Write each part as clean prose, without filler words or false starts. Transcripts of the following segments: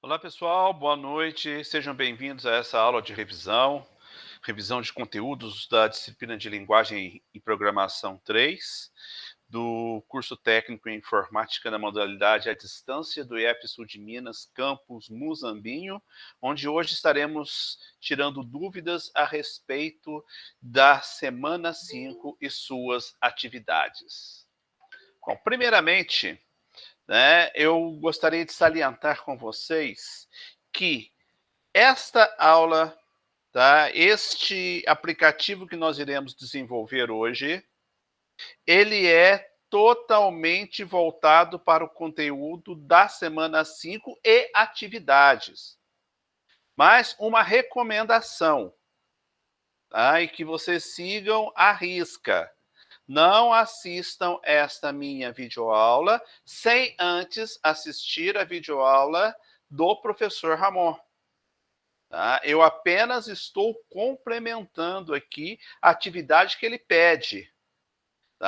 Olá pessoal, boa noite, sejam bem-vindos a essa aula de revisão de conteúdos da disciplina de Linguagem e Programação 3, do curso técnico em Informática na modalidade à distância do IF Sul de Minas, campus Muzambinho, onde hoje estaremos tirando dúvidas a respeito da semana 5 e suas atividades. Bom, primeiramente, eu gostaria de salientar com vocês que esta aula, este aplicativo que nós iremos desenvolver hoje, ele é totalmente voltado para o conteúdo da semana 5 e atividades. Mas uma recomendação, e que vocês sigam à risca. Não assistam esta minha videoaula sem antes assistir a videoaula do professor Ramon. Eu apenas estou complementando aqui a atividade que ele pede.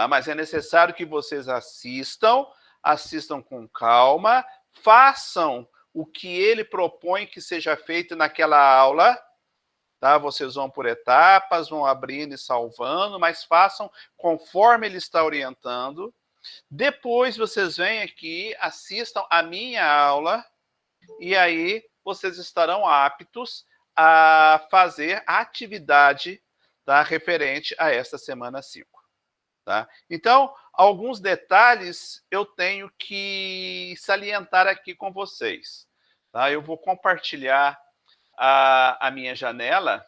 Mas é necessário que vocês assistam com calma, façam o que ele propõe que seja feito naquela aula. Vocês vão por etapas, vão abrindo e salvando, mas façam conforme ele está orientando. Depois vocês vêm aqui, assistam a minha aula, e aí vocês estarão aptos a fazer a atividade referente a esta semana 5. Então, alguns detalhes eu tenho que salientar aqui com vocês. Eu vou compartilhar a minha janela.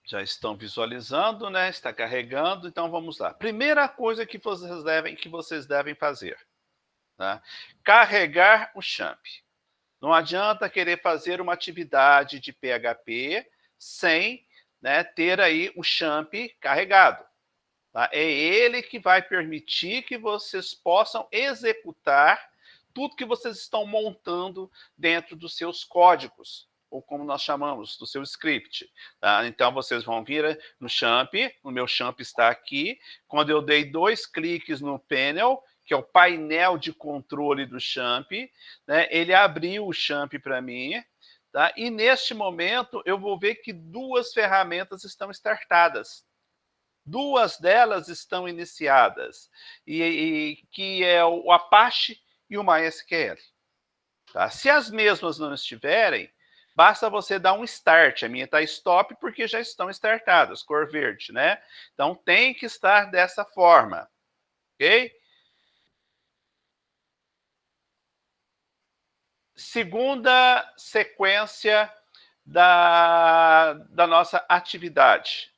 Já estão visualizando, né? Está carregando, então vamos lá. Primeira coisa que vocês devem fazer, carregar o champ. Não adianta querer fazer uma atividade de PHP sem ter aí o champ carregado. É ele que vai permitir que vocês possam executar tudo que vocês estão montando dentro dos seus códigos, ou como nós chamamos, do seu script. Então, vocês vão vir no champ, o meu champ está aqui. Quando eu dei 2 cliques no panel, que é o painel de controle do champ, ele abriu o champ para mim, e neste momento eu vou ver que 2 ferramentas estão startadas. 2 delas estão iniciadas, que é o Apache e o MySQL. Se as mesmas não estiverem, basta você dar um start. A minha está stop porque já estão startadas, cor verde, né? Então tem que estar dessa forma, ok? Segunda sequência da nossa atividade.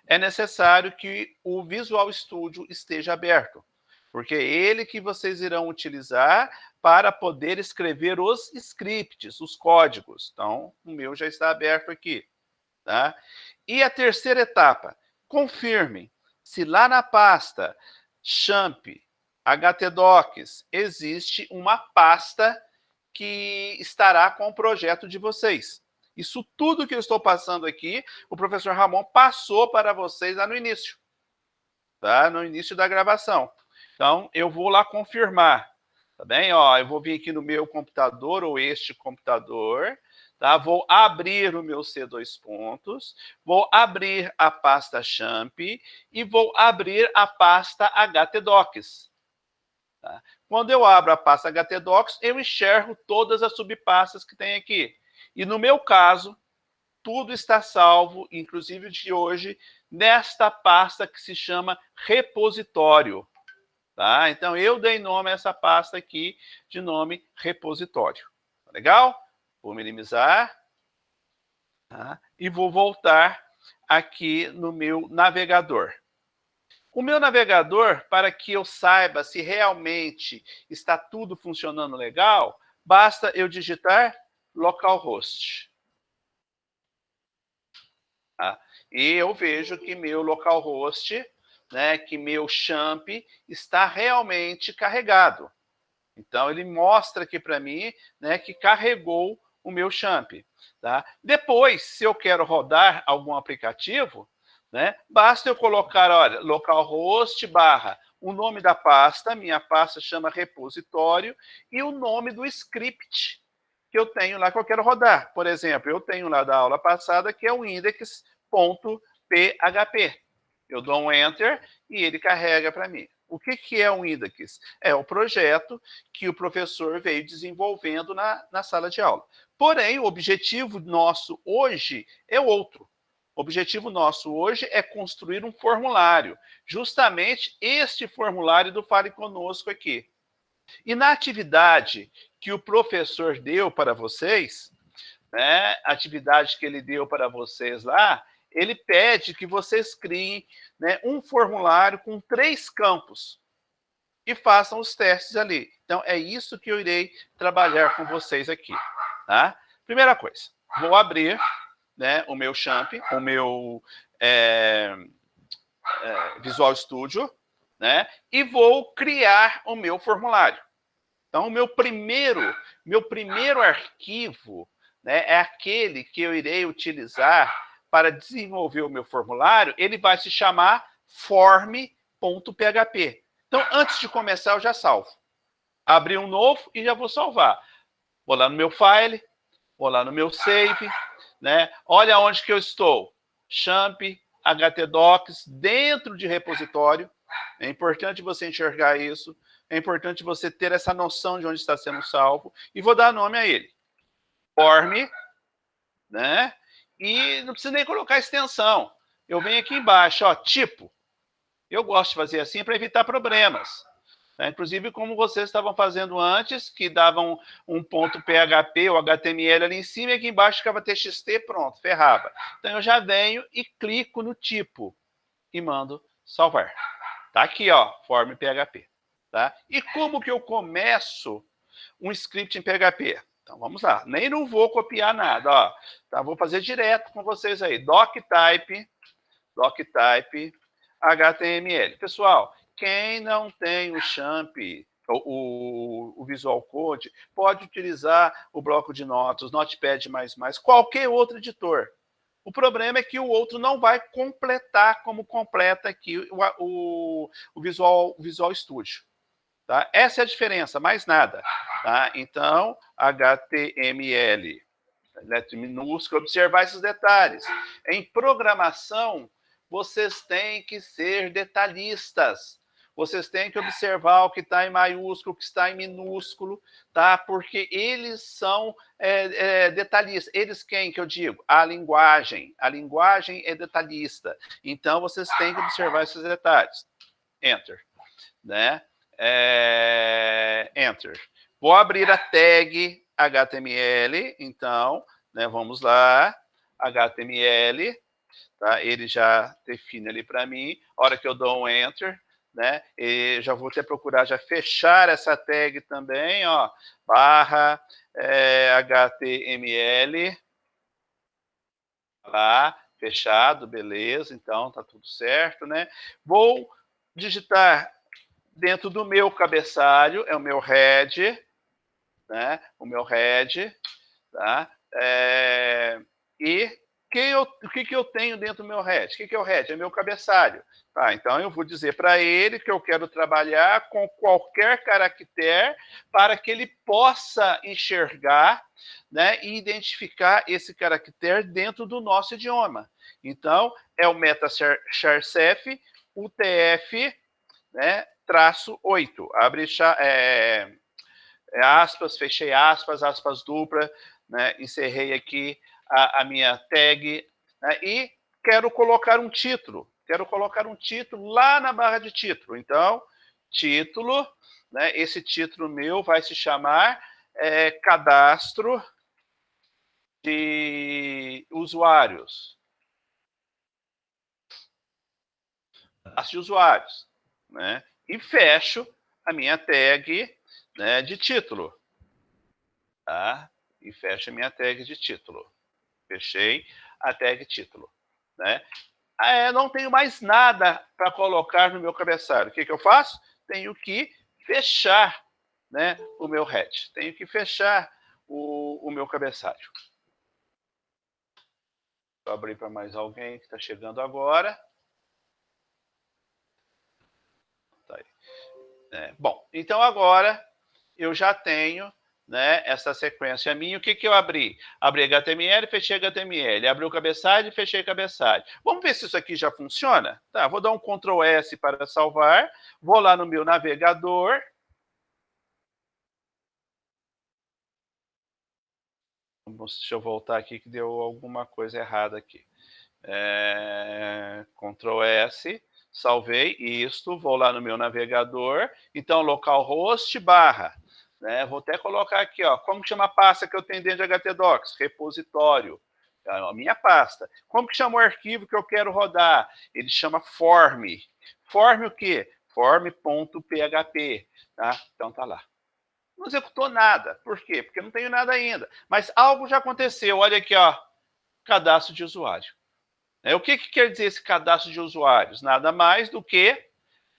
É necessário que o Visual Studio esteja aberto, porque é ele que vocês irão utilizar para poder escrever os scripts, os códigos. Então, o meu já está aberto aqui. E a terceira etapa, confirmem se lá na pasta champ, htdocs, existe uma pasta que estará com o projeto de vocês. Isso tudo que eu estou passando aqui, o professor Ramon passou para vocês lá no início, no início da gravação. Então, eu vou lá confirmar, tá bem? Eu vou vir aqui no meu computador, ou este computador, vou abrir o meu C2 pontos, vou abrir a pasta champ e vou abrir a pasta htdocs. Quando eu abro a pasta htdocs, eu enxergo todas as subpastas que tem aqui. E no meu caso, tudo está salvo, inclusive de hoje, nesta pasta que se chama repositório. Então, eu dei nome a essa pasta aqui de nome repositório. Legal? Vou minimizar. E vou voltar aqui no meu navegador. O meu navegador, para que eu saiba se realmente está tudo funcionando legal, basta eu digitar localhost. E eu vejo que meu localhost, que meu champ está realmente carregado. Então, ele mostra aqui para mim que carregou o meu champ. Tá? Depois, se eu quero rodar algum aplicativo, né, basta eu colocar, olha, localhost barra o nome da pasta, minha pasta chama repositório, e o nome do script que eu tenho lá que eu quero rodar. Por exemplo, eu tenho lá da aula passada que é o index.php. Eu dou um enter e ele carrega para mim. O que é um index? É o projeto que o professor veio desenvolvendo na sala de aula. Porém, o objetivo nosso hoje é outro. O objetivo nosso hoje é construir um formulário. Justamente este formulário do Fale Conosco aqui. E na atividade que o professor deu para vocês, né, a atividade que ele deu para vocês lá, ele pede que vocês criem, né, um formulário com 3 campos e façam os testes ali. Então, é isso que eu irei trabalhar com vocês aqui. Tá? Primeira coisa, vou abrir, né, o meu champ, o meu Visual Studio, né, e vou criar o meu formulário. Então, o meu primeiro arquivo, né, é aquele que eu irei utilizar para desenvolver o meu formulário. Ele vai se chamar form.php. Então, antes de começar, eu já salvo. Abri um novo e já vou salvar. Vou lá no meu file, vou lá no meu save, né? Olha onde que eu estou. Champ, htdocs, dentro de repositório. É importante você enxergar isso. É importante você ter essa noção de onde está sendo salvo. E vou dar nome a ele. Form, né? E não precisa nem colocar extensão. Eu venho aqui embaixo, ó, tipo. Eu gosto de fazer assim para evitar problemas. Né? Inclusive, como vocês estavam fazendo antes, que davam um ponto PHP ou HTML ali em cima, e aqui embaixo ficava TXT, pronto, ferrava. Então, eu já venho e clico no tipo e mando salvar. Tá aqui, ó, form PHP. Tá? E como que eu começo um script em PHP? Então, vamos lá. Nem não vou copiar nada, ó. Tá? Vou fazer direto com vocês aí. Doctype, HTML. Pessoal, quem não tem o Champ, o Visual Code, pode utilizar o bloco de notas, Notepad++, qualquer outro editor. O problema é que o outro não vai completar como completa aqui o Visual Studio. Tá? Essa é a diferença, mais nada. Tá? Então, HTML, letra minúscula, observar esses detalhes. Em programação, vocês têm que ser detalhistas. Vocês têm que observar o que está em maiúsculo, o que está em minúsculo, tá? Porque eles são detalhistas. Eles quem que eu digo? A linguagem. A linguagem é detalhista. Então, vocês têm que observar esses detalhes. Enter. Né? Enter. Vou abrir a tag HTML, então, né, vamos lá, HTML, tá? Ele já define ali para mim, a hora que eu dou um Enter, né, e já vou até procurar já fechar essa tag também, ó, barra HTML, lá, fechado, beleza, então tá tudo certo, né? Vou digitar dentro do meu cabeçalho, é o meu head, né? O meu head, tá? E o que eu tenho dentro do meu head? O que é o head? É meu cabeçalho. Tá, então eu vou dizer para ele que eu quero trabalhar com qualquer caractere para que ele possa enxergar, né, e identificar esse caractere dentro do nosso idioma. Então, é o meta_charcef UTF, né, traço 8. Abre aspas, fechei aspas, aspas dupla, né, encerrei aqui a minha tag, né, e quero colocar um título. Quero colocar um título lá na barra de título. Então, título, né, esse título meu vai se chamar cadastro de usuários. Cadastro de usuários. Né, e fecho a minha tag, né, de título. Tá? E fecho a minha tag de título. Fechei a tag título. Né? Não tenho mais nada para colocar no meu cabeçalho. O que eu faço? Tenho que fechar, né, o meu head. Tenho que fechar o meu cabeçalho. Vou abrir para mais alguém que está chegando agora. Tá aí. Bom, então agora eu já tenho, né, essa sequência minha. O que eu abri? Abri HTML, fechei HTML. Abri o cabeçalho, fechei cabeçalho. Vamos ver se isso aqui já funciona? Tá, vou dar um Ctrl S para salvar. Vou lá no meu navegador. Deixa eu voltar aqui que deu alguma coisa errada aqui. Ctrl S, salvei isto, vou lá no meu navegador, então localhost barra, né, vou até colocar aqui, ó, como que chama a pasta que eu tenho dentro de htdocs? Repositório, é a minha pasta. Como que chama o arquivo que eu quero rodar? Ele chama form. Form o quê? Form.php, tá? Então tá lá. Não executou nada. Por quê? Porque não tenho nada ainda. Mas algo já aconteceu. Olha aqui, ó, cadastro de usuário. O que quer dizer esse cadastro de usuários? Nada mais do que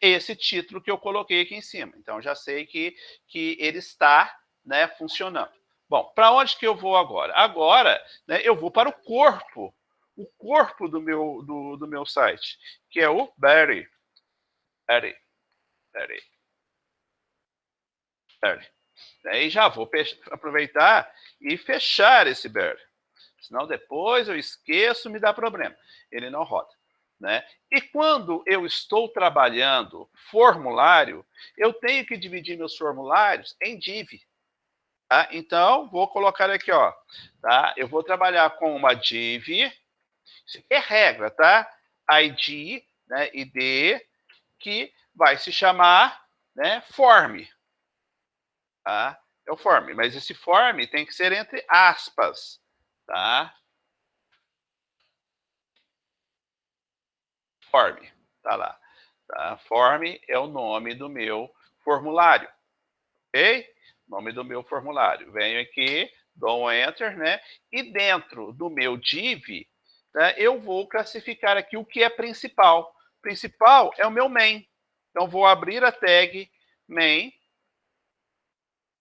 esse título que eu coloquei aqui em cima. Então, já sei que ele está, né, funcionando. Bom, para onde que eu vou agora? Agora, né, eu vou para o corpo do meu site, que é o Berry. E já vou aproveitar e fechar esse Berry. Senão depois eu esqueço, me dá problema. Ele não roda. Né? E quando eu estou trabalhando formulário, eu tenho que dividir meus formulários em div. Tá? Então, vou colocar aqui, ó. Tá? Eu vou trabalhar com uma div. Isso aqui é regra, tá? ID, né? ID, que vai se chamar, né, form. Tá? É o form, mas esse form tem que ser entre aspas. Tá? Form, tá lá. Tá? Form é o nome do meu formulário, ok? Nome do meu formulário. Venho aqui, dou um Enter, né? E dentro do meu div, né, eu vou classificar aqui o que é principal. Principal é o meu main. Então, vou abrir a tag main,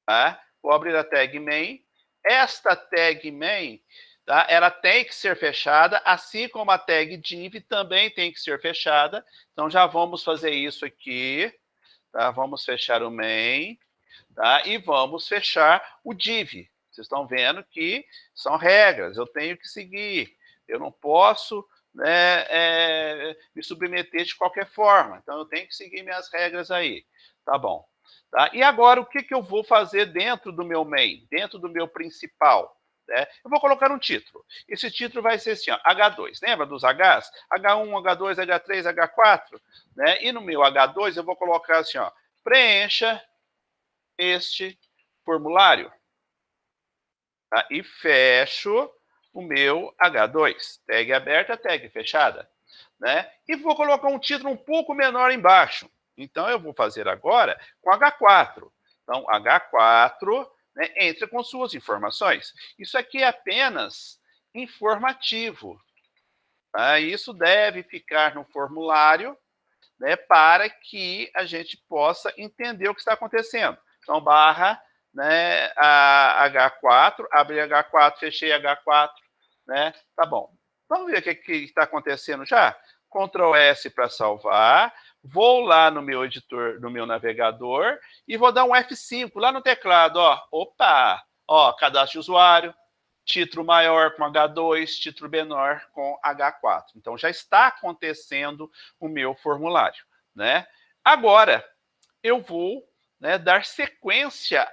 tá? Vou abrir a tag main. Esta tag main, tá? Ela tem que ser fechada, assim como a tag div também tem que ser fechada. Então, já vamos fazer isso aqui. Tá? Vamos fechar o main, tá? E vamos fechar o div. Vocês estão vendo que são regras, eu tenho que seguir. Eu não posso, né, me submeter de qualquer forma. Então, eu tenho que seguir minhas regras aí. Tá bom. Tá? E agora, o que eu vou fazer dentro do meu main, dentro do meu principal? Né? Eu vou colocar um título. Esse título vai ser assim, ó, H2. Lembra dos Hs? H1, H2, H3, H4? Né? E no meu H2 eu vou colocar assim, ó, preencha este formulário. Tá? E fecho o meu H2. Tag aberta, tag fechada. Né? E vou colocar um título um pouco menor embaixo. Então, eu vou fazer agora com H4. Então, H4, né, entra com suas informações. Isso aqui é apenas informativo. Tá? Isso deve ficar no formulário, né, para que a gente possa entender o que está acontecendo. Então, barra, né, a H4, abri H4, fechei H4, né, tá bom. Vamos ver o que está acontecendo já? Ctrl S para salvar, vou lá no meu editor, no meu navegador, e vou dar um F5 lá no teclado, ó, opa, ó, cadastro de usuário, título maior com H2, título menor com H4. Então, já está acontecendo o meu formulário. Né? Agora, eu vou, né, dar sequência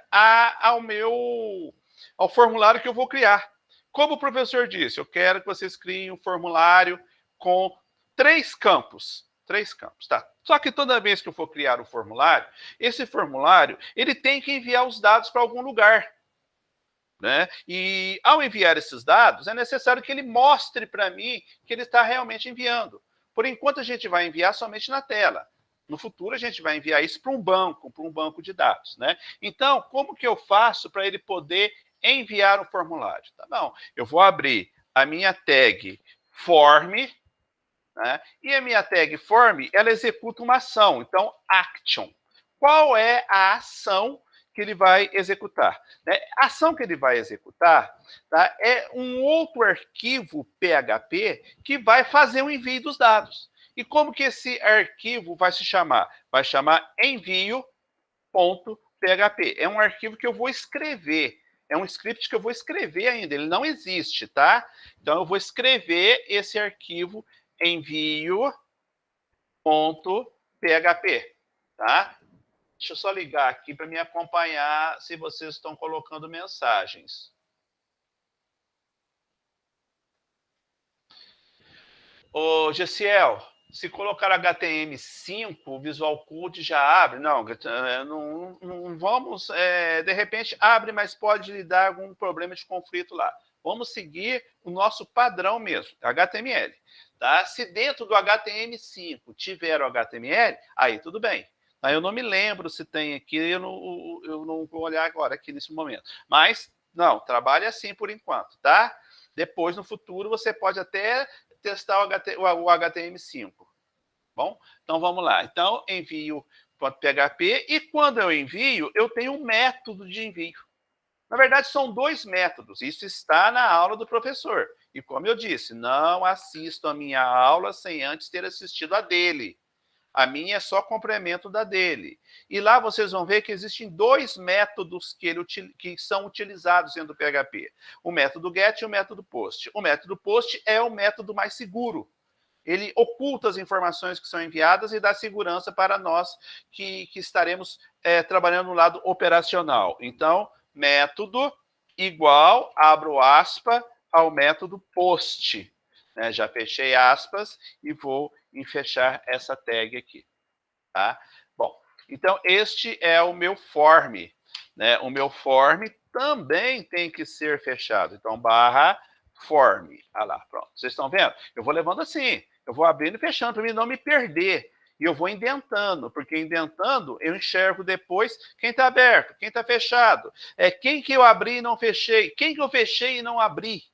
ao formulário que eu vou criar. Como o professor disse, eu quero que vocês criem um formulário com 3 campos. 3 campos, tá? Só que toda vez que eu for criar um formulário, esse formulário ele tem que enviar os dados para algum lugar. Né? E ao enviar esses dados, é necessário que ele mostre para mim que ele está realmente enviando. Por enquanto, a gente vai enviar somente na tela. No futuro, a gente vai enviar isso para um banco de dados. Né? Então, como que eu faço para ele poder enviar o formulário? Tá bom, eu vou abrir a minha tag form, né? E a minha tag form, ela executa uma ação. Então, action. Qual é a ação que ele vai executar, né? A ação que ele vai executar, tá, é um outro arquivo PHP que vai fazer o envio dos dados. E como que esse arquivo vai se chamar? Vai chamar envio.php. É um arquivo que eu vou escrever. É um script que eu vou escrever ainda. Ele não existe, tá? Então, eu vou escrever esse arquivo envio.php, tá? Deixa eu só ligar aqui para me acompanhar se vocês estão colocando mensagens. Ô, Gessiel, se colocar HTML5, o Visual Code já abre? Não, não vamos, de repente abre, mas pode lhe dar algum problema de conflito lá. Vamos seguir o nosso padrão mesmo, HTML. Tá? Se dentro do HTML5 tiver o HTML, aí tudo bem. Eu não me lembro se tem aqui, eu não vou olhar agora aqui nesse momento. Mas, não, trabalhe assim por enquanto, tá? Depois, no futuro, você pode até testar o HTML5. Bom, então vamos lá. Então, envio.php e quando eu envio, eu tenho um método de envio. Na verdade, são dois métodos. Isso está na aula do professor. E como eu disse, não assisto a minha aula sem antes ter assistido a dele. A minha é só complemento da dele. E lá vocês vão ver que existem dois métodos que são utilizados dentro do PHP. O método get e o método post. O método post é o método mais seguro. Ele oculta as informações que são enviadas e dá segurança para nós que estaremos trabalhando no lado operacional. Então, método igual, abro aspa, ao método post. Né? Já fechei aspas e vou em fechar essa tag aqui. Tá? Bom, então este é o meu form. Né? O meu form também tem que ser fechado. Então, barra form. Ah lá, pronto. Vocês estão vendo? Eu vou levando assim. Eu vou abrindo e fechando para mim não me perder. E eu vou indentando, porque indentando eu enxergo depois quem está aberto, quem está fechado. Quem que eu abri e não fechei, quem que eu fechei e não abri.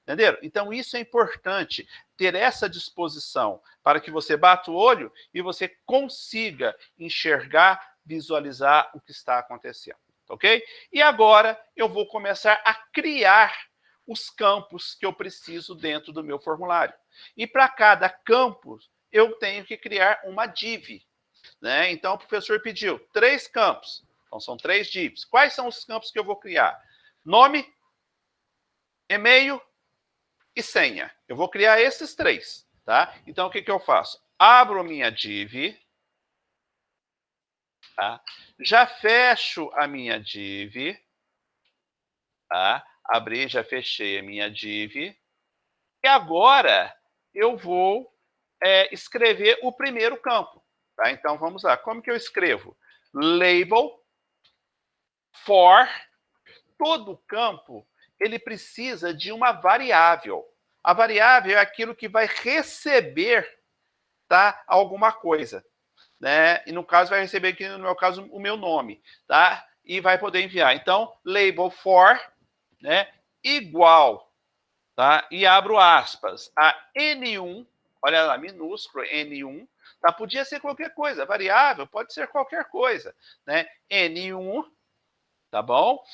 Entenderam? Então, isso é importante, ter essa disposição para que você bata o olho e você consiga enxergar, visualizar o que está acontecendo. Ok? E agora eu vou começar a criar os campos que eu preciso dentro do meu formulário. E para cada campo, eu tenho que criar uma div. Né? Então, o professor pediu 3 campos. Então, são 3 divs. Quais são os campos que eu vou criar? Nome, e-mail e senha. Eu vou criar esses 3, tá? Então, o que eu faço? Abro minha div, tá? Já fecho a minha div, tá? Abri, já fechei a minha div. E agora eu vou escrever o primeiro campo, tá? Então, vamos lá. Como que eu escrevo? Label for. Todo campo, ele precisa de uma variável. A variável é aquilo que vai receber, tá, alguma coisa. Né? E no caso, vai receber aqui, no meu caso, o meu nome. Tá? E vai poder enviar. Então, label for, né, igual, tá? E abro aspas, a N1, olha lá, minúsculo, N1, tá? Podia ser qualquer coisa, variável, pode ser qualquer coisa. Né? N1, tá bom?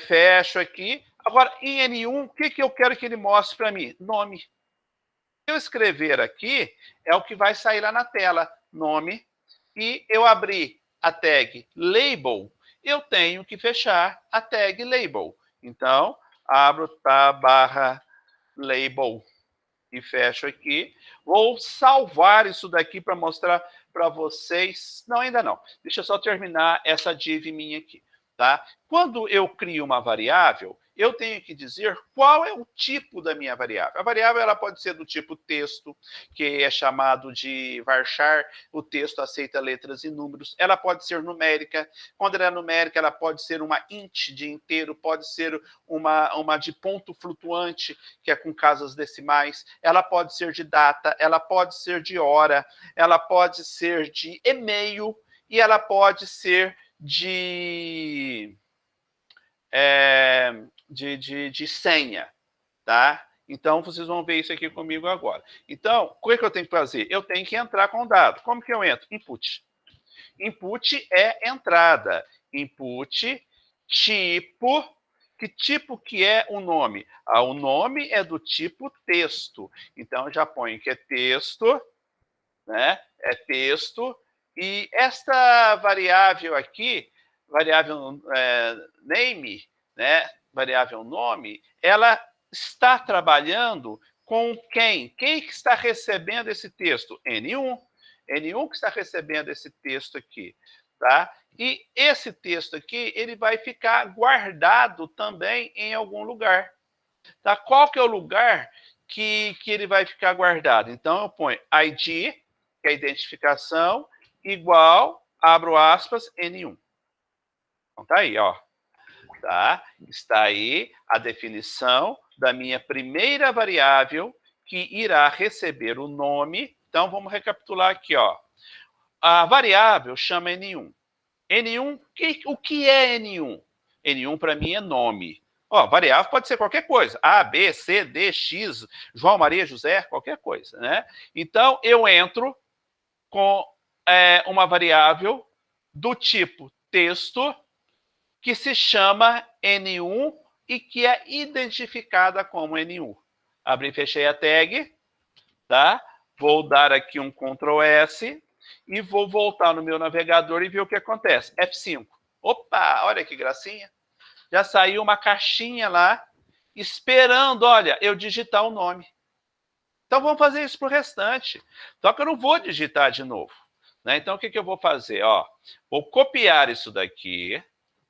Fecho aqui. Agora, em N1, o que eu quero que ele mostre para mim? Nome. Se eu escrever aqui, é o que vai sair lá na tela. Nome. E eu abrir a tag label, eu tenho que fechar a tag label. Então, abro barra label e fecho aqui. Vou salvar isso daqui para mostrar para vocês. Não, ainda não. Deixa eu só terminar essa div minha aqui. Tá? Quando eu crio uma variável, eu tenho que dizer qual é o tipo da minha variável. A variável ela pode ser do tipo texto, que é chamado de varchar, o texto aceita letras e números. Ela pode ser numérica. Quando ela é numérica, ela pode ser uma int de inteiro, pode ser uma de ponto flutuante, que é com casas decimais. Ela pode ser de data, ela pode ser de hora, ela pode ser de e-mail e ela pode ser de senha, tá? Então, vocês vão ver isso aqui comigo agora. Então, o que eu tenho que fazer? Eu tenho que entrar com o dado. Como que eu entro? Input. Input é entrada. input, tipo. Que tipo que é o nome? O nome é do tipo texto. Então, eu já ponho que é texto, né? É texto. E esta variável aqui, variável name, né? Variável nome, ela está trabalhando com quem? Quem que está recebendo esse texto? N1. N1 que está recebendo esse texto aqui, tá? E esse texto aqui, ele vai ficar guardado também em algum lugar. Tá? Qual que é o lugar que ele vai ficar guardado? Então, eu ponho ID, que é a identificação, igual, abro aspas, N1. Então, tá aí, ó. Tá? Está aí a definição da minha primeira variável que irá receber o nome. Então, vamos recapitular aqui, ó. A variável chama N1. N1, o que é N1? N1 para mim é nome. Ó, variável pode ser qualquer coisa. A, B, C, D, X, João, Maria, José, qualquer coisa, né? Então, eu entro com uma variável do tipo texto que se chama N1 e que é identificada como N1. Abri e fechei a tag, tá? Vou dar aqui um Ctrl S e vou voltar no meu navegador e ver o que acontece. F5. Opa, olha que gracinha. Já saiu uma caixinha lá, esperando, olha, eu digitar o nome. Então, vamos fazer isso para o restante. Só que eu não vou digitar de novo. Né? Então, o que eu vou fazer? Ó, vou copiar isso daqui,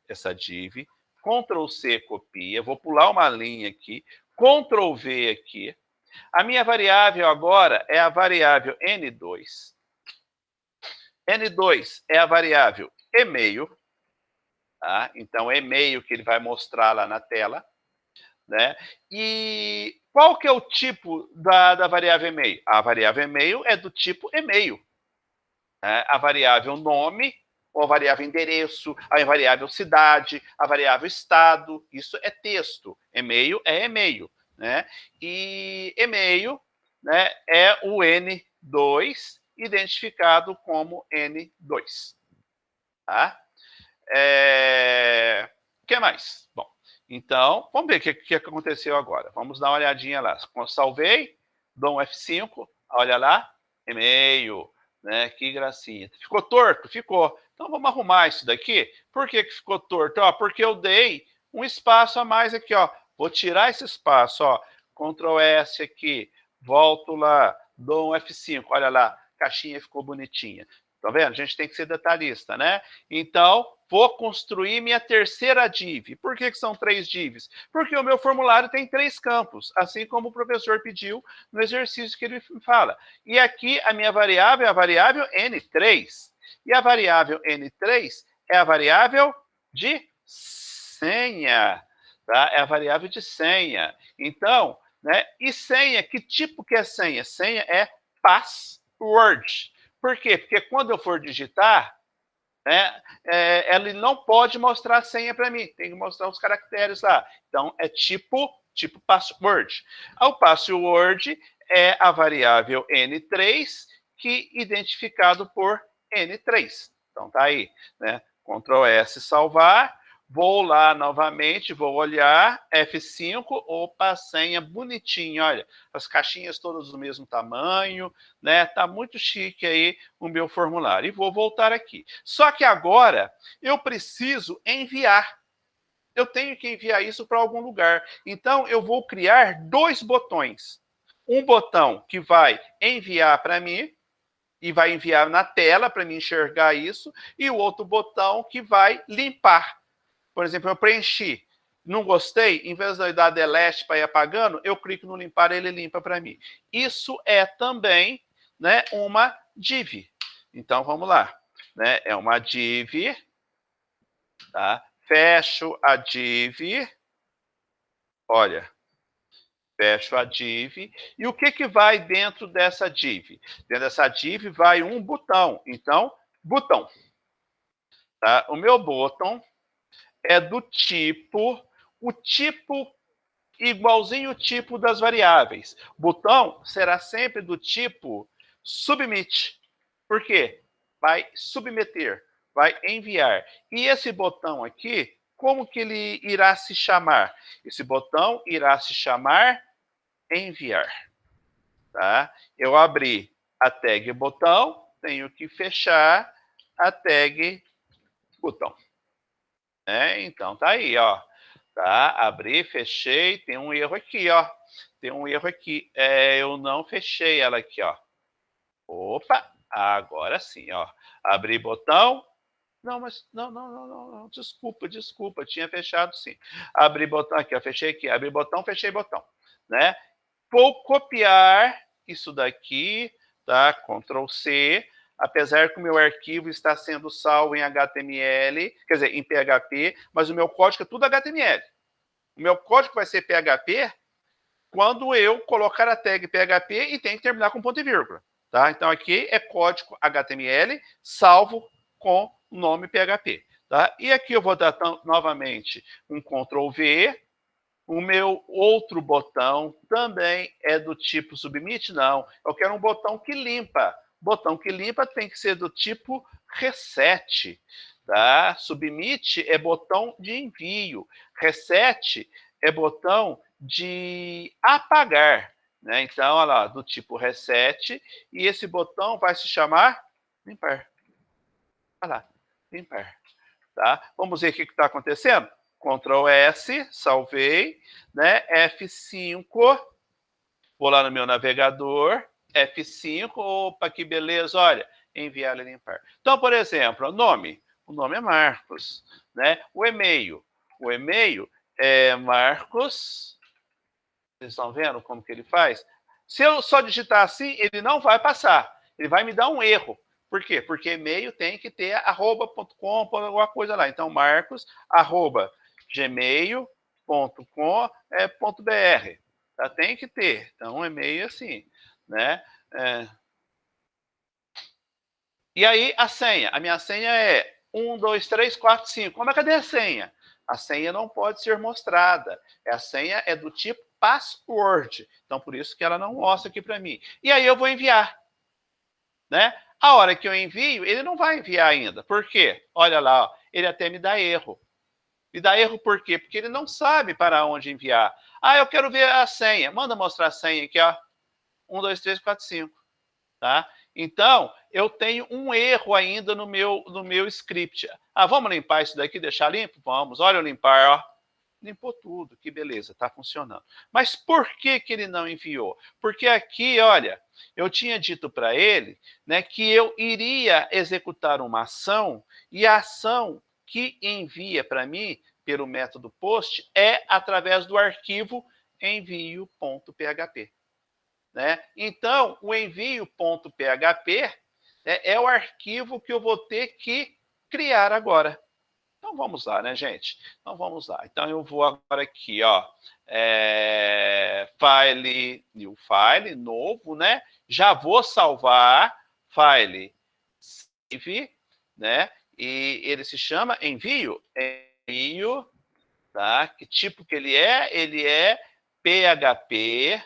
essa div, Ctrl C, copia, vou pular uma linha aqui, Ctrl V aqui. A minha variável agora é a variável N2. N2 é a variável e-mail. Tá? Então, e-mail que ele vai mostrar lá na tela. Né? E qual que é o tipo da variável e-mail? A variável e-mail é do tipo e-mail. Né? A variável nome, ou a variável endereço, a variável cidade, a variável estado, isso é texto. E-mail é e-mail. Né? E e-mail, né, é o N2, identificado como N2. Tá? O que mais? Bom, então, vamos ver o que aconteceu agora. Vamos dar uma olhadinha lá. Salvei, dou um F5, olha lá, e-mail, né? Que gracinha. Ficou torto? Ficou. Então, vamos arrumar isso daqui. Por que ficou torto? Ó, porque eu dei um espaço a mais aqui, ó. Vou tirar esse espaço, ó. Ctrl S aqui, volto lá, dou um F5, olha lá, a caixinha ficou bonitinha. Tá vendo? A gente tem que ser detalhista, né? Então, vou construir minha terceira div. Por que são 3 divs? Porque o meu formulário tem 3 campos, assim como o professor pediu no exercício que ele fala. E aqui a minha variável é a variável N3. E a variável N3 é a variável de senha. Tá? É a variável de senha. Então, né? E senha, que tipo que é senha? Senha é password. Por quê? Porque quando eu for digitar, né, ele não pode mostrar a senha para mim, tem que mostrar os caracteres lá. Então, é tipo password. O password é a variável N3, que identificado por N3. Então, tá aí, né? Ctrl S, salvar. Vou lá novamente, vou olhar, F5, opa, senha bonitinho, olha, as caixinhas todas do mesmo tamanho, né? Tá muito chique aí o meu formulário. E vou voltar aqui. Só que agora eu preciso enviar. Eu tenho que enviar isso para algum lugar. Então, eu vou criar 2 botões. Um botão que vai enviar para mim, e vai enviar na tela para mim enxergar isso, e o outro botão que vai limpar. Por exemplo, eu preenchi, não gostei, em vez de eu dar delete para ir apagando, eu clico no limpar, ele limpa para mim. Isso é também, né, uma div. Então, vamos lá. Né? É uma div, tá? Fecho a div, olha, fecho a div, e o que vai dentro dessa div? Dentro dessa div vai um botão, então, botão. Tá? O meu botão é do tipo, o tipo igualzinho o tipo das variáveis. Botão será sempre do tipo submit. Por quê? Vai submeter. vai enviar. E esse botão aqui, como que ele irá se chamar? Esse botão irá se chamar enviar. Tá? Eu abri a tag botão, tenho que fechar a tag botão. Então, tá aí, ó. Tá? Abri, fechei, tem um erro aqui, ó. Tem um erro aqui. Eu não fechei ela aqui, ó. Opa, agora sim, ó. Abri botão. Não, mas não. Desculpa, tinha fechado sim. Abri botão aqui, ó. Fechei aqui. Abri botão, fechei botão, né? Vou copiar isso daqui, tá? Ctrl C. Apesar que o meu arquivo está sendo salvo em HTML, quer dizer, em PHP, mas o meu código é tudo HTML. O meu código vai ser PHP quando eu colocar a tag PHP e tem que terminar com ponto e vírgula. Tá? Então, aqui é código HTML salvo com o nome PHP. Tá? E aqui eu vou dar novamente um Ctrl V. O meu outro botão também é do tipo submit? Não. Eu quero um botão que limpa. Botão que limpa tem que ser do tipo reset. Tá? Submit é botão de envio. Reset é botão de apagar. Né? Então, olha lá, do tipo reset. E esse botão vai se chamar limpar. Olha lá, limpar. Tá? Vamos ver o que está acontecendo? Ctrl S, salvei, né? F5, vou lá no meu navegador, F5, opa, que beleza, olha, enviar e limpar. Então, por exemplo, o nome é Marcos, né? O e-mail é Marcos, vocês estão vendo como que ele faz? Se eu só digitar assim, ele não vai passar, ele vai me dar um erro. Por quê? Porque e-mail tem que ter @.com, alguma coisa lá. Então, marcos, @gmail.com.br. Tá? Tem que ter. Então, um e-mail assim, né? E aí, a senha. A minha senha é 1, 2, 3, 4, 5. Mas cadê a senha? A senha não pode ser mostrada. A senha é do tipo password. Então, por isso que ela não mostra aqui para mim. E aí eu vou enviar. Né? A hora que eu envio, ele não vai enviar ainda. Por quê? Olha lá, ó, ele até me dá erro. Me dá erro por quê? Porque ele não sabe para onde enviar. Ah, eu quero ver a senha. Manda mostrar a senha aqui, ó. 1, 2, 3, 4, 5. Tá? Então, eu tenho um erro ainda no meu script. Ah, vamos limpar isso daqui, deixar limpo? Vamos. Olha eu limpar, ó. Limpou tudo, que beleza, está funcionando. Mas por que ele não enviou? Porque aqui, olha, eu tinha dito para ele, né, que eu iria executar uma ação e a ação que envia para mim pelo método post é através do arquivo envio.php. Né? Então, o envio.php é o arquivo que eu vou ter que criar agora. Então vamos lá, né, gente? Então vamos lá. Então eu vou agora aqui, ó, file, new file, novo, né? Já vou salvar file save, né? E ele se chama envio, tá? Que tipo que ele é? Ele é PHP,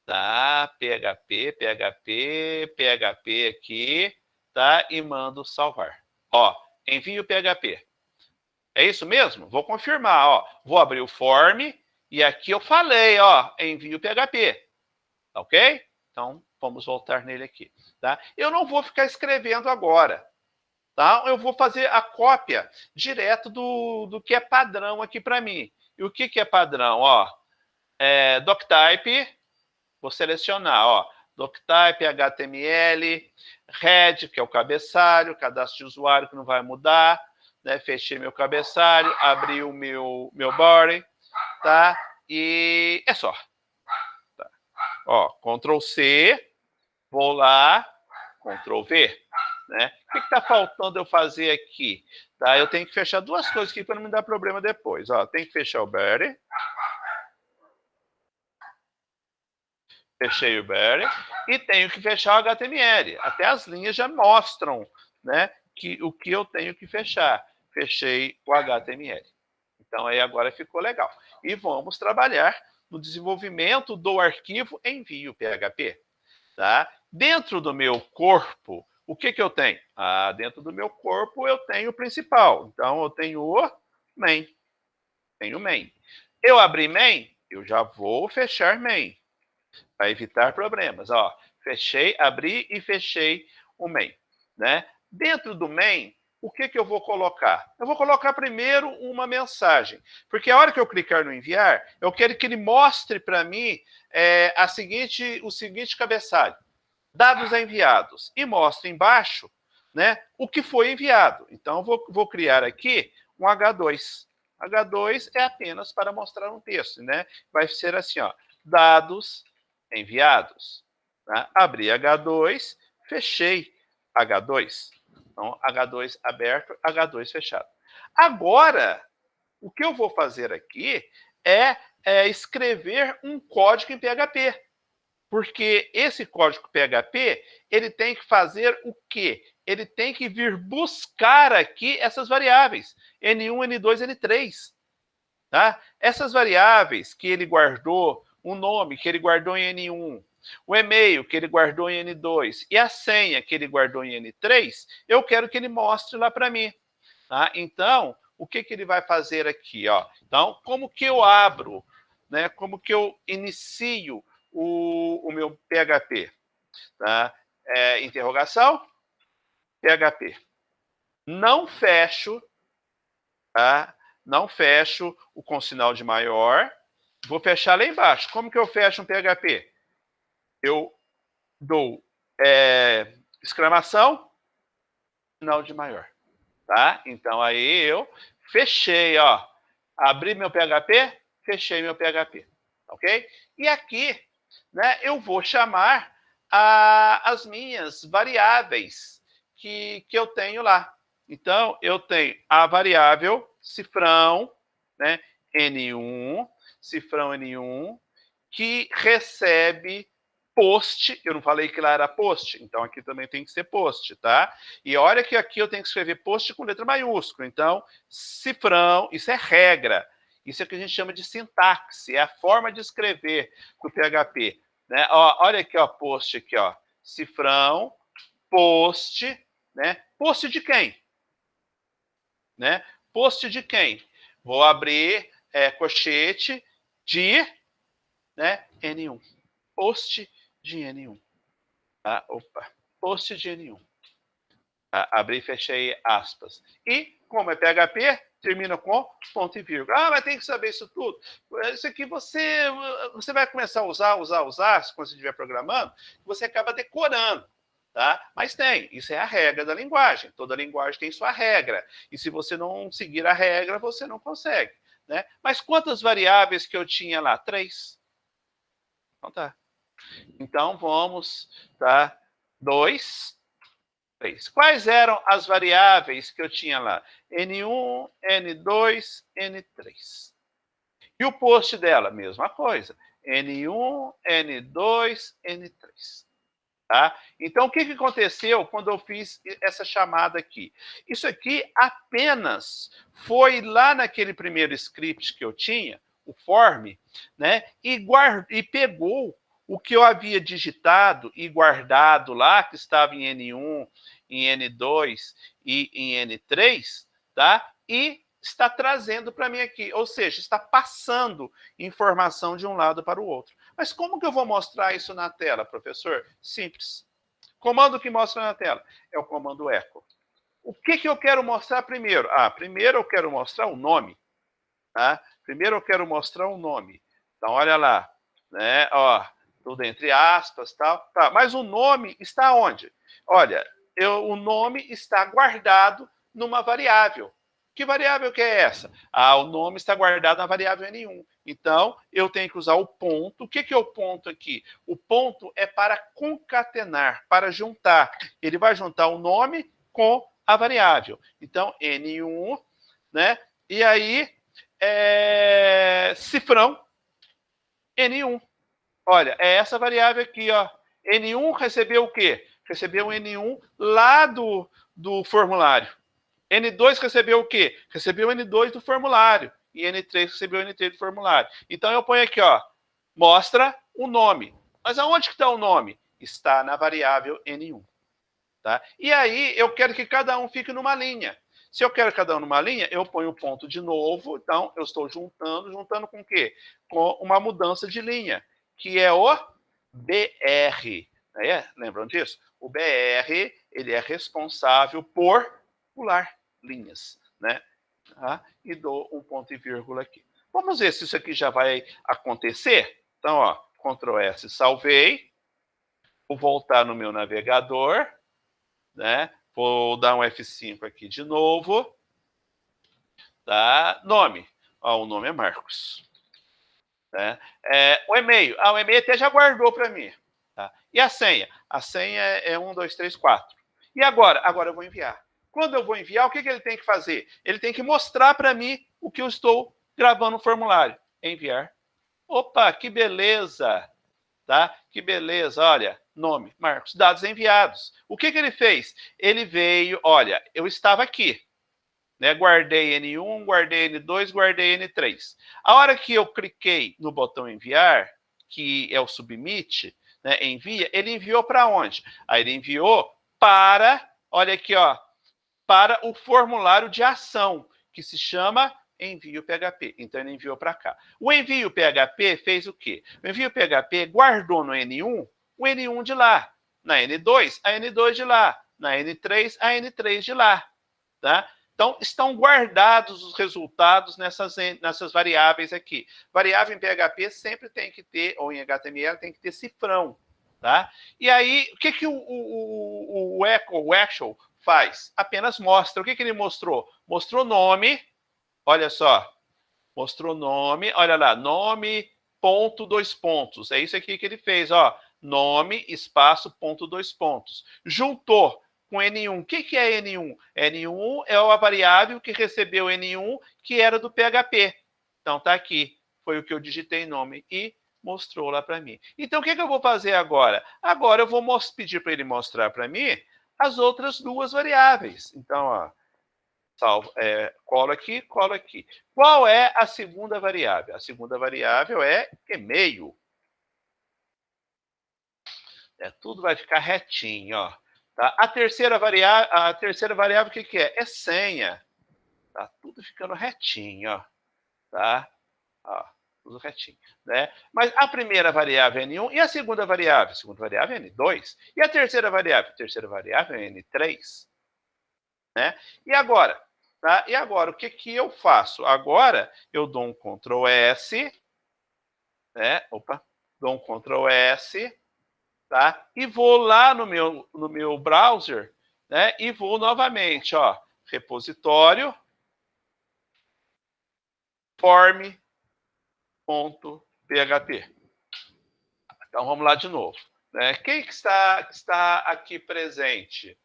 tá? PHP aqui, tá? E mando salvar. Ó, envio PHP. É isso mesmo? Vou confirmar, ó. Vou abrir o form e aqui eu falei, ó, envio PHP. Tá ok? Então, vamos voltar nele aqui, tá? Eu não vou ficar escrevendo agora, tá? Eu vou fazer a cópia direto do que é padrão aqui para mim. E o que é padrão, ó? Doctype, vou selecionar, ó, Doctype, HTML, head, que é o cabeçalho, cadastro de usuário que não vai mudar, né? Fechei meu cabeçalho, abri o meu body, tá? E é só. Tá? Ó, Ctrl C, vou lá, Ctrl V, né? O que está faltando eu fazer aqui? Tá? Eu tenho que fechar duas coisas aqui para não me dar problema depois. Ó, tem que fechar o body. Fechei o body e tenho que fechar o HTML. Até as linhas já mostram, né, o que eu tenho que fechar. Fechei o HTML. Então, aí agora ficou legal. E vamos trabalhar no desenvolvimento do arquivo envio PHP. Tá? Dentro do meu corpo, o que eu tenho? Dentro do meu corpo eu tenho o principal. Então, eu tenho o main. Tenho main. Eu abri main, eu já vou fechar main, para evitar problemas. Ó, fechei, abri e fechei o main. Né? Dentro do main, o que eu vou colocar? Eu vou colocar primeiro uma mensagem, porque a hora que eu clicar no enviar, eu quero que ele mostre para mim o seguinte cabeçalho: dados enviados, e mostre embaixo, né, o que foi enviado. Então, vou criar aqui um H2. H2 é apenas para mostrar um texto, né? Vai ser assim, ó, dados enviados. Tá? Abri H2, fechei H2. Então, H2 aberto, H2 fechado. Agora, o que eu vou fazer aqui é escrever um código em PHP. Porque esse código PHP, ele tem que fazer o quê? Ele tem que vir buscar aqui essas variáveis, N1, N2, N3. Tá? Essas variáveis que ele guardou, o nome que ele guardou em N1, o e-mail que ele guardou em N2 e a senha que ele guardou em N3, eu quero que ele mostre lá para mim. Tá? Então, o que ele vai fazer aqui? Ó? Então, como que eu abro, né? Como que eu inicio o meu PHP? Tá? Interrogação, PHP. Não fecho, tá? Não fecho o com sinal de maior. Vou fechar lá embaixo. Como que eu fecho um PHP? Eu dou exclamação, sinal de maior. Tá? Então, aí eu fechei, ó. Abri meu PHP, fechei meu PHP. Ok? E aqui, né, eu vou chamar as minhas variáveis que eu tenho lá. Então, eu tenho a variável cifrão, né, N1, cifrão N1, que recebe post. Eu não falei que lá era post, então aqui também tem que ser post, tá? E olha que aqui eu tenho que escrever post com letra maiúscula. Então, cifrão, isso é regra. Isso é o que a gente chama de sintaxe, é a forma de escrever do PHP. Né? Ó, olha aqui, ó, post aqui, ó. Cifrão, post, né? Post de quem? Né? Post de quem? Vou abrir colchete de, né, N1. Post de N1. Tá? Opa, post de N1. Tá? Abri e fechei aspas. E, como é PHP, termina com ponto e vírgula. Mas tem que saber isso tudo. Isso aqui você vai começar a usar, quando você estiver programando, você acaba decorando. Tá? Mas isso é a regra da linguagem. Toda linguagem tem sua regra. E se você não seguir a regra, você não consegue. Né? Mas quantas variáveis que eu tinha lá? 3. Então tá. Então vamos, tá? 2, 3. Quais eram as variáveis que eu tinha lá? N1, N2, N3. E o post dela? Mesma coisa. N1, N2, N3. Tá? Então, o que aconteceu quando eu fiz essa chamada aqui? Isso aqui apenas foi lá naquele primeiro script que eu tinha, o form, né? E pegou o que eu havia digitado e guardado lá, que estava em N1, em N2 e em N3, tá? E está trazendo para mim aqui, ou seja, está passando informação de um lado para o outro. Mas como que eu vou mostrar isso na tela, professor? Simples. Comando que mostra na tela é o comando echo. O que eu quero mostrar primeiro? Primeiro eu quero mostrar o nome. Tá? Primeiro eu quero mostrar o nome. Então, olha lá. Né? Ó, tudo entre aspas, tal. Tá. Mas o nome está onde? Olha, o nome está guardado numa variável. Que variável que é essa? O nome está guardado na variável N1. Então, eu tenho que usar o ponto. O que é o ponto aqui? O ponto é para concatenar, para juntar. Ele vai juntar o nome com a variável. Então, N1, né? E aí, cifrão, N1. Olha, é essa variável aqui, ó. N1 recebeu o quê? Recebeu o N1 lá do formulário. N2 recebeu o quê? Recebeu o N2 do formulário. E N3 recebeu o N3 do formulário. Então, eu ponho aqui, ó, mostra o nome. Mas aonde que está o nome? Está na variável N1. Tá? E aí, eu quero que cada um fique numa linha. Se eu quero cada um numa linha, eu ponho o ponto de novo. Então, eu estou juntando com o quê? Com uma mudança de linha, que é o BR. Lembram disso? O BR, ele é responsável por pular linhas, né? Tá? E dou um ponto e vírgula aqui. Vamos ver se isso aqui já vai acontecer. Então, ó, Ctrl S, salvei. Vou voltar no meu navegador, né? Vou dar um F5 aqui de novo. Tá? Nome. Ó, o nome é Marcos. Né? O e-mail. O e-mail até já guardou para mim. Tá? E a senha? A senha é 1, 2, 3, 4. E agora? Agora eu vou enviar. Quando eu vou enviar, o que ele tem que fazer? Ele tem que mostrar para mim o que eu estou gravando no formulário. Enviar. Opa, que beleza! Tá? Que beleza, olha, nome, Marcos, dados enviados. O que ele fez? Ele veio, olha, eu estava aqui, né? Guardei N1, guardei N2, guardei N3. A hora que eu cliquei no botão enviar, que é o submit, né, envia, ele enviou para onde? Aí ele enviou para, olha aqui, ó, para o formulário de ação, que se chama envio PHP. Então, ele enviou para cá. O envio PHP fez o quê? O envio PHP guardou no N1 o N1 de lá. Na N2, a N2 de lá. Na N3, a N3 de lá. Tá? Então, estão guardados os resultados nessas variáveis aqui. Variável em PHP sempre tem que ter, ou em HTML, tem que ter cifrão. Tá? E aí, o que o actual faz? Apenas mostra. O que ele mostrou? Mostrou nome, olha só, mostrou nome, olha lá, nome, ponto, 2 pontos. É isso aqui que ele fez, ó, nome, espaço, ponto, 2 pontos. Juntou com N1. O que é N1? N1 é a variável que recebeu N1, que era do PHP. Então, tá aqui, foi o que eu digitei nome e mostrou lá para mim. Então, o que eu vou fazer agora? Agora eu vou pedir para ele mostrar para mim as outras duas variáveis. Então, ó, salvo, colo aqui, colo aqui. Qual é a segunda variável? A segunda variável é e-mail. Tudo vai ficar retinho, ó. Tá? A terceira variável, o que é? É senha. Tá tudo ficando retinho, ó. Tá? Ó, tudo retinho, né? Mas a primeira variável é N1 e a segunda variável? A segunda variável é N2. E a terceira variável? A terceira variável é N3. Né? E agora? Tá? E agora, o que eu faço? Agora, eu dou um Ctrl S, né? Opa, dou um Ctrl S, tá? E vou lá no meu browser, né? E vou novamente, ó, repositório, form.php. Então, vamos lá de novo. Né? Quem que está aqui presente?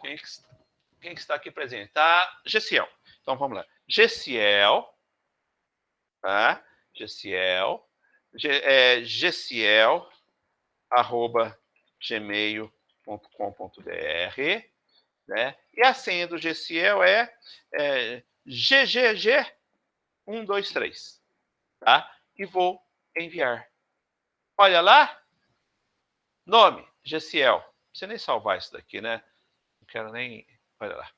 Quem que está aqui presente? Tá, Gessiel. Então, vamos lá. Gessiel, tá? Gessiel, gmail.com.br, né? E a senha do Gessiel é GGG123, tá? E vou enviar. Olha lá, nome, Gessiel. Não precisa nem salvar isso daqui, né? Não quero nem, olha lá,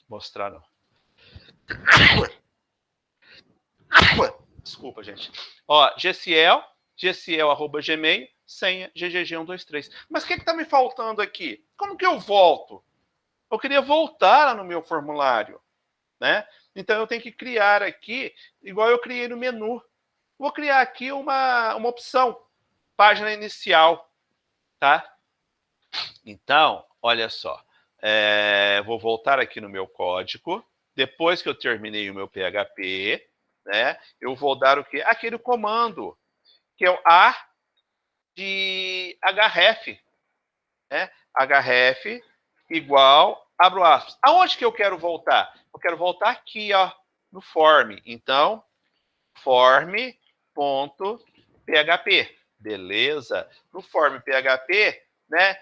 mostrar não. Desculpa, gente. Ó, gciel@gmail, senha ggg123. Mas o que está me faltando aqui? Como que eu volto? Eu queria voltar lá no meu formulário, né? Então eu tenho que criar aqui, igual eu criei no menu. Vou criar aqui uma opção, página inicial, tá? Então, olha só. Vou voltar aqui no meu código. Depois que eu terminei o meu PHP, né, eu vou dar o quê? Aquele comando, que é o A de href. Né? Href igual, abro aspas. Aonde que eu quero voltar? Eu quero voltar aqui, ó, no form. Então, form.php. Beleza? No form PHP, né?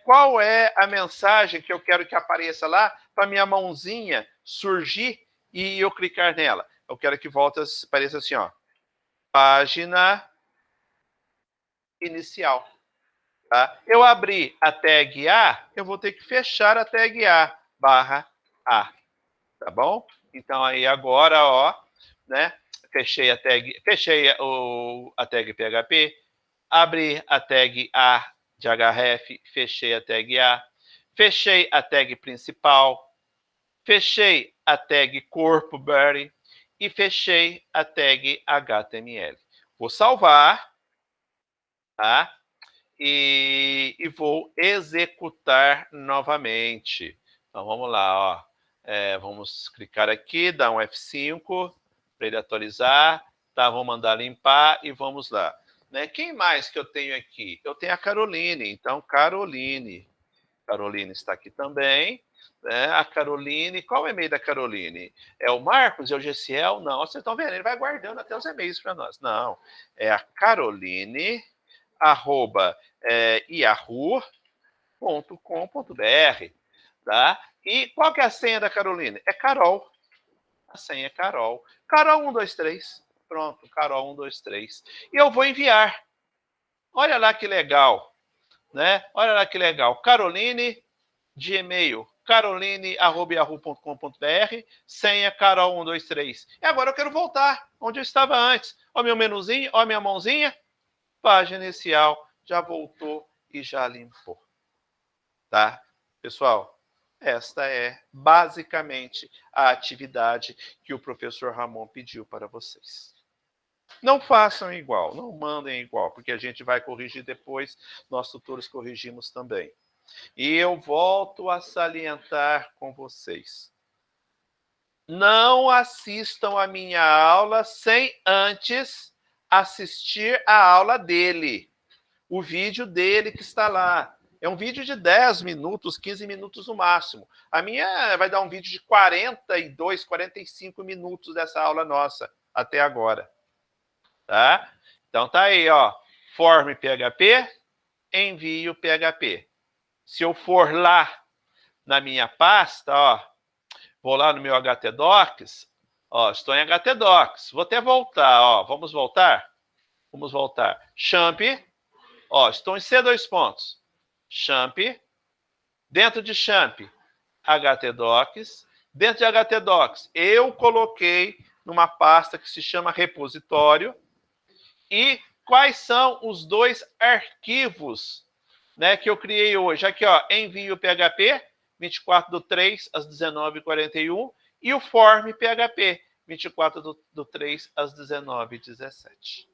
Qual é a mensagem que eu quero que apareça lá para minha mãozinha surgir e eu clicar nela? Eu quero que apareça assim, ó. Página inicial. Tá? Eu abri a tag A, eu vou ter que fechar a tag A, barra A, tá bom? Então, aí agora, ó, né? Fechei a tag PHP, abri a tag A de href, fechei a tag A, fechei a tag principal, fechei a tag corpo body e fechei a tag HTML. Vou salvar, tá? E vou executar novamente. Então vamos lá, ó. Vamos clicar aqui, dar um F5 para ele atualizar. Tá, vou mandar limpar e vamos lá. Né? Quem mais que eu tenho aqui? Eu tenho a Caroline. Então, Caroline está aqui também. Né? A Caroline, qual é o e-mail da Caroline? É o Marcos? É o GCL? Não, vocês estão vendo, ele vai guardando até os e-mails para nós. Não, é a Caroline, @yahoo.com.br, tá? E qual que é a senha da Caroline? É Carol. A senha é Carol. Carol 123. Pronto, Carol 123. E eu vou enviar. Olha lá que legal, né? Olha lá que legal. Caroline de e-mail, caroline@yahoo.com.br, senha Carol123. E agora eu quero voltar onde eu estava antes. Ó meu menuzinho, ó minha mãozinha, página inicial, já voltou e já limpou. Tá? Pessoal, esta é basicamente a atividade que o professor Ramon pediu para vocês. Não façam igual, não mandem igual, porque a gente vai corrigir depois, nós tutores corrigimos também. E eu volto a salientar com vocês. Não assistam a minha aula sem antes assistir a aula dele. O vídeo dele que está lá. É um vídeo de 10 minutos, 15 minutos no máximo. A minha vai dar um vídeo de 42, 45 minutos dessa aula nossa até agora. Tá? Então tá aí, ó. Form PHP, envio PHP. Se eu for lá na minha pasta, ó, vou lá no meu HTDocs, ó, estou em HTDocs. Vou até voltar, ó, vamos voltar? Vamos voltar. Champ, ó, estou em C2 pontos. Champ, dentro de Champ, HTDocs. Dentro de HTDocs, eu coloquei numa pasta que se chama repositório. E quais são os dois arquivos, né, que eu criei hoje? Aqui, ó, envio PHP, 24/3 às 19h41, e o form PHP, 24/3 às 19h17.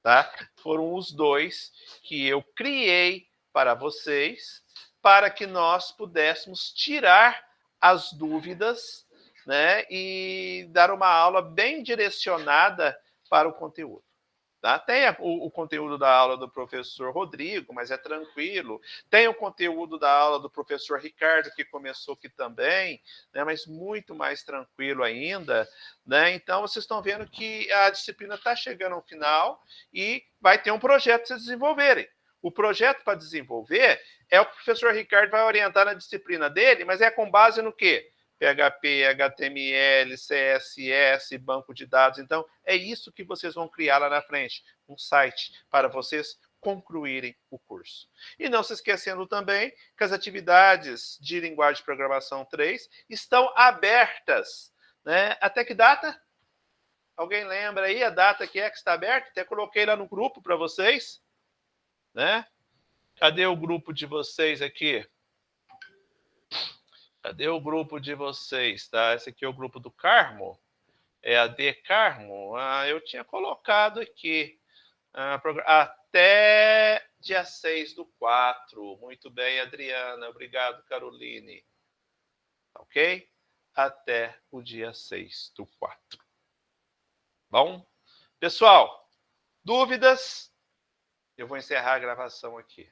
Tá? Foram os dois que eu criei para vocês, para que nós pudéssemos tirar as dúvidas, né, e dar uma aula bem direcionada para o conteúdo. Tá? Tem o conteúdo da aula do professor Rodrigo, mas é tranquilo. Tem o conteúdo da aula do professor Ricardo, que começou aqui também, né, mas muito mais tranquilo ainda. Né? Então, vocês estão vendo que a disciplina está chegando ao final e vai ter um projeto para vocês desenvolverem. O projeto para desenvolver é o que o professor Ricardo vai orientar na disciplina dele, mas é com base no quê? PHP, HTML, CSS, banco de dados. Então, é isso que vocês vão criar lá na frente, um site para vocês concluírem o curso. E não se esquecendo também que as atividades de linguagem de programação 3 estão abertas. Né? Até que data? Alguém lembra aí a data que está aberta? Até coloquei lá no grupo para vocês. Né? Cadê o grupo de vocês aqui? Cadê o grupo de vocês? Tá? Esse aqui é o grupo do Carmo. É a D Carmo. Eu tinha colocado aqui. Até dia 6/4. Muito bem, Adriana. Obrigado, Caroline. Ok? Até o dia 6/4. Bom? Pessoal, dúvidas? Eu vou encerrar a gravação aqui.